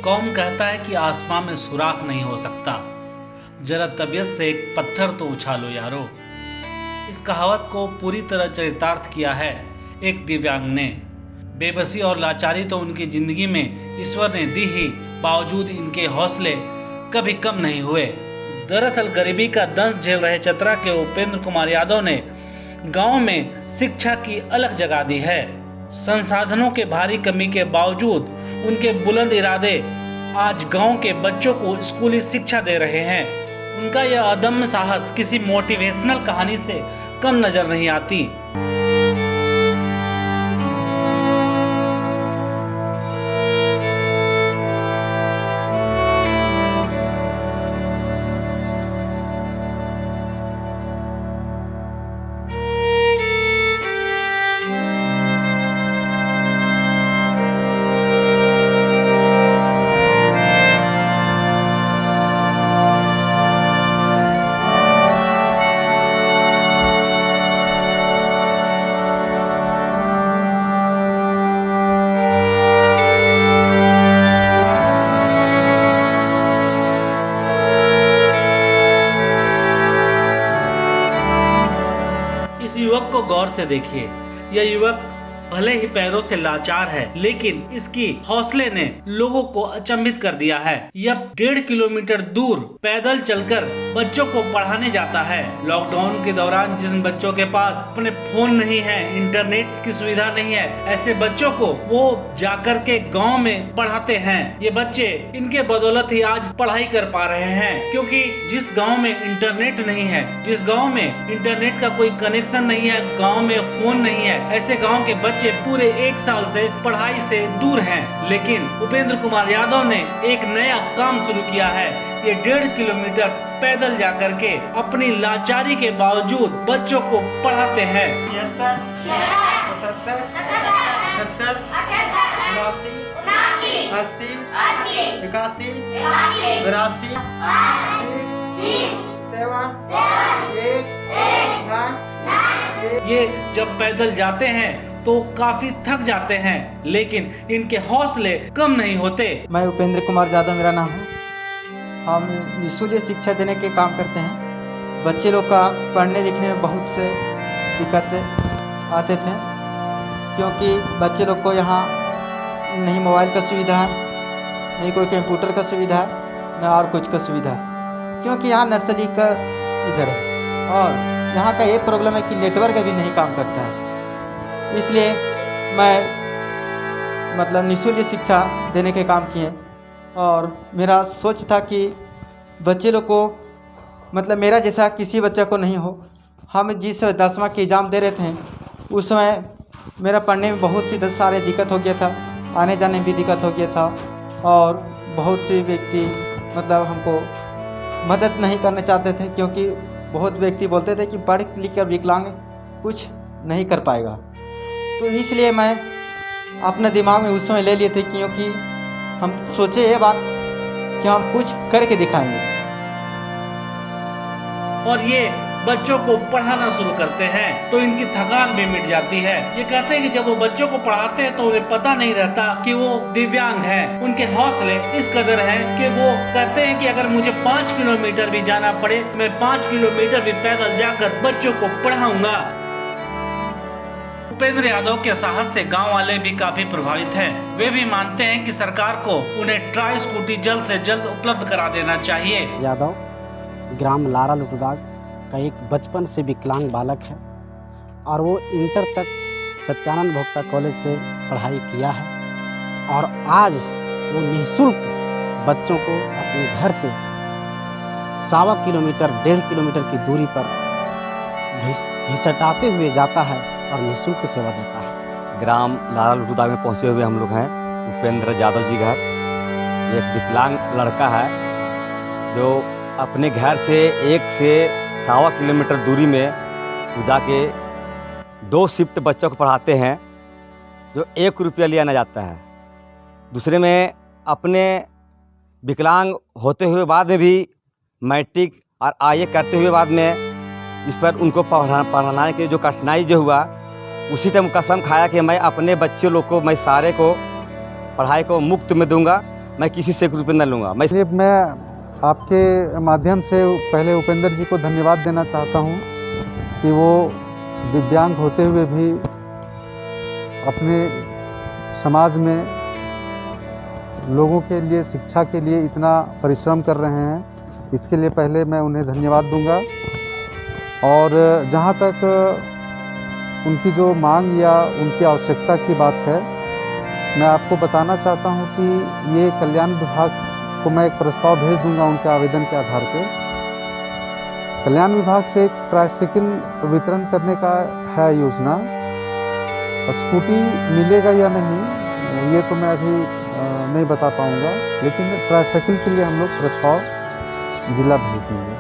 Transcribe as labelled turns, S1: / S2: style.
S1: कौम कहता है कि आसमां में सुराख नहीं हो सकता, जरा तबीयत से एक पत्थर तो उछालो यारो। इस कहावत को पूरी तरह चरितार्थ किया है एक दिव्यांग ने। बेबसी और लाचारी तो उनकी जिंदगी में ईश्वर ने दी ही, बावजूद इनके हौसले कभी कम नहीं हुए। दरअसल गरीबी का दंश झेल रहे चतरा के उपेंद्र कुमार यादव ने गांव में शिक्षा की अलग जगह दी है। संसाधनों के भारी कमी के बावजूद उनके बुलंद इरादे आज गांव के बच्चों को स्कूली शिक्षा दे रहे हैं। उनका यह अदम्य साहस किसी मोटिवेशनल कहानी से कम नजर नहीं आती। इस युवक को गौर से देखिए। यह युवक भले ही पैरों से लाचार है, लेकिन इसकी हौसले ने लोगों को अचंभित कर दिया है। यह 1.5 किलोमीटर दूर पैदल चलकर बच्चों को पढ़ाने जाता है। लॉकडाउन के दौरान जिन बच्चों के पास अपने फोन नहीं है, इंटरनेट की सुविधा नहीं है, ऐसे बच्चों को वो जाकर के गांव में पढ़ाते हैं। ये बच्चे इनके बदौलत ही आज पढ़ाई कर पा रहे हैं, क्योंकि जिस गाँव में इंटरनेट नहीं है, जिस गाँव में इंटरनेट का कोई कनेक्शन नहीं है, गाँव में फोन नहीं है, ऐसे गाँव के बच्चे पूरे 1 साल से पढ़ाई से दूर हैं। लेकिन उपेंद्र कुमार यादव ने एक नया काम शुरू किया है। ये 1.5 किलोमीटर पैदल जाकर के अपनी लाचारी के बावजूद बच्चों को पढ़ाते हैं। ये जब पैदल जाते हैं तो काफी थक जाते हैं, लेकिन इनके हौसले कम नहीं होते।
S2: मैं उपेंद्र कुमार यादव मेरा नाम है। हम निःशुल्क शिक्षा देने के काम करते हैं। बच्चे लोग का पढ़ने लिखने में बहुत से दिक्कतें आते थे, क्योंकि बच्चे लोग को यहाँ नहीं मोबाइल का सुविधा है, नहीं कोई कंप्यूटर का सुविधा है, न और कुछ का सुविधा है, क्योंकि यहाँ नर्सरी का इधर है। और यहाँ का एक प्रॉब्लम है कि नेटवर्क अभी नहीं काम करता है। इसलिए मैं निःशुल्क शिक्षा देने के काम किए, और मेरा सोच था कि बच्चे लोग को मेरा जैसा किसी बच्चा को नहीं हो। हम जिस 10वां के एग्ज़ाम दे रहे थे, उस समय मेरा पढ़ने में बहुत सी सारे दिक्कत हो गया था, आने जाने में भी दिक्कत हो गया था, और बहुत से व्यक्ति हमको मदद नहीं करना चाहते थे, क्योंकि बहुत व्यक्ति बोलते थे कि पढ़ लिख कर विकलांग कुछ नहीं कर पाएगा। तो इसलिए मैं अपने दिमाग में उस समय ले लिए थे, क्योंकि हम सोचे ये बात कि हम कुछ करके दिखाएंगे।
S1: और ये बच्चों को पढ़ाना शुरू करते हैं तो इनकी थकान भी मिट जाती है। ये कहते हैं कि जब वो बच्चों को पढ़ाते हैं तो उन्हें पता नहीं रहता कि वो दिव्यांग हैं। उनके हौसले इस कदर हैं कि वो कहते हैं कि अगर मुझे 5 किलोमीटर भी जाना पड़े, मैं 5 किलोमीटर भी पैदल जाकर बच्चों को पढ़ाऊंगा। उपेंद्र यादव के साहस से गांव वाले भी काफी प्रभावित हैं। वे भी मानते हैं कि सरकार को उन्हें ट्राई स्कूटी जल्द से जल्द उपलब्ध करा देना चाहिए।
S3: यादव ग्राम लारा लुटबाग का एक बचपन से विकलांग बालक है, और वो इंटर तक सत्यानंद भोक्ता कॉलेज से पढ़ाई किया है, और आज वो निःशुल्क बच्चों को अपने घर से 1.25 किलोमीटर 1.5 किलोमीटर की दूरी पर घिसटाते हुए जाता है और निःशुल्क सेवा देता है।
S4: ग्राम लारा लुटबाग में पहुँचे हुए हम लोग हैं उपेंद्र यादव जी घर। एक विकलांग लड़का है जो अपने घर से 1 से 1.25 किलोमीटर दूरी में जाके 2 शिफ्ट बच्चों को पढ़ाते हैं, जो 1 रुपया लिया ना जाता है। दूसरे में अपने विकलांग होते हुए बाद में भी मैट्रिक और आईए करते हुए बाद में इस पर उनको पढ़ाने की जो कठिनाई जो हुआ, उसी टाइम कसम खाया कि मैं अपने बच्चे लोग को, मैं सारे को पढ़ाई को मुफ्त में दूंगा मैं किसी से 1 रुपये न लूँगा।
S5: मैं आपके माध्यम से पहले उपेंद्र जी को धन्यवाद देना चाहता हूँ कि वो दिव्यांग होते हुए भी अपने समाज में लोगों के लिए, शिक्षा के लिए इतना परिश्रम कर रहे हैं। इसके लिए पहले मैं उन्हें धन्यवाद दूंगा। और जहाँ तक उनकी जो मांग या उनकी आवश्यकता की बात है, मैं आपको बताना चाहता हूँ कि ये कल्याण विभाग को मैं एक प्रस्ताव भेज दूंगा उनके आवेदन के आधार पे। कल्याण विभाग से एक ट्राइसाइकिल वितरण करने का है योजना। स्कूटी मिलेगा या नहीं ये तो मैं अभी नहीं बता पाऊंगा, लेकिन ट्राइसाइकिल के लिए हम लोग प्रस्ताव जिला भेज देंगे।